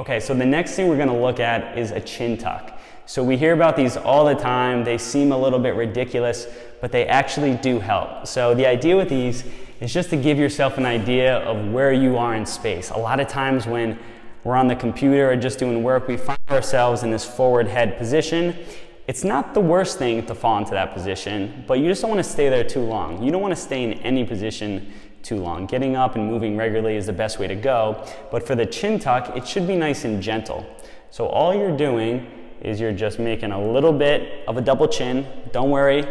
Okay, so the next thing we're gonna look at is a chin tuck. So we hear about these all the time. They seem a little bit ridiculous, but they actually do help. So the idea with these is just to give yourself an idea of where you are in space. A lot of times when we're on the computer or just doing work, we find ourselves in this forward head position. It's not the worst thing to fall into that position, but you just don't want to stay there too long. You don't want to stay in any position too long. Getting up and moving regularly is the best way to go, but for the chin tuck, it should be nice and gentle. So all you're doing is you're just making a little bit of a double chin. Don't worry,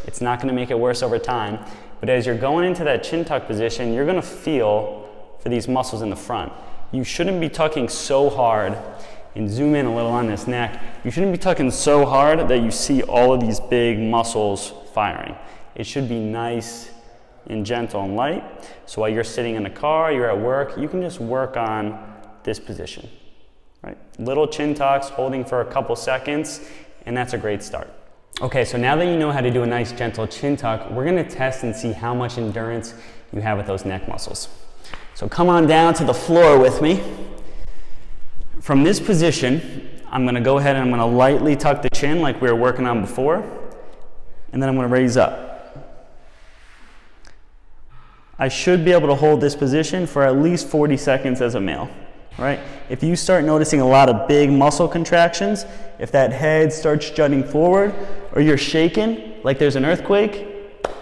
it's not going to make it worse over time, but as you're going into that chin tuck position, you're going to feel for these muscles in the front. You shouldn't be tucking so hard, and zoom in a little on this neck. You shouldn't be tucking so hard that you see all of these big muscles firing. It should be nice and gentle and light. So while you're sitting in the car, you're at work, you can just work on this position, right? Little chin tucks, holding for a couple seconds, and that's a great start. Okay, so now that you know how to do a nice gentle chin tuck, we're gonna test and see how much endurance you have with those neck muscles. So come on down to the floor with me. From this position, I'm gonna go ahead and I'm gonna lightly tuck the chin like we were working on before, and then I'm gonna raise up. I should be able to hold this position for at least 40 seconds as a male, right? If you start noticing a lot of big muscle contractions, if that head starts jutting forward, or you're shaking like there's an earthquake,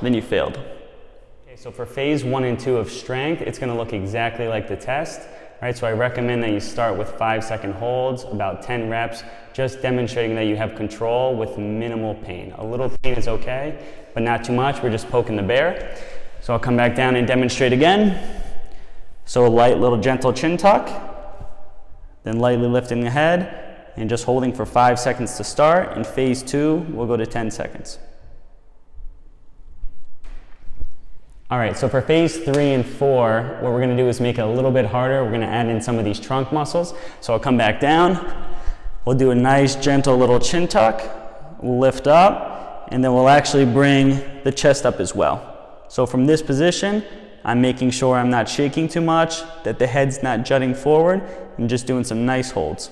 then you failed. Okay, so for phase 1 and 2 of strength, it's gonna look exactly like the test. Right, so I recommend that you start with 5-second holds, about 10 reps, just demonstrating that you have control with minimal pain. A little pain is okay, but not too much. We're just poking the bear. So I'll come back down and demonstrate again. So a light little gentle chin tuck, then lightly lifting the head and just holding for 5 seconds to start. In phase 2, we'll go to 10 seconds. All right, so for phase 3 and 4, what we're gonna do is make it a little bit harder. We're gonna add in some of these trunk muscles. So I'll come back down. We'll do a nice, gentle little chin tuck. We'll lift up, and then we'll actually bring the chest up as well. So from this position, I'm making sure I'm not shaking too much, that the head's not jutting forward, and just doing some nice holds.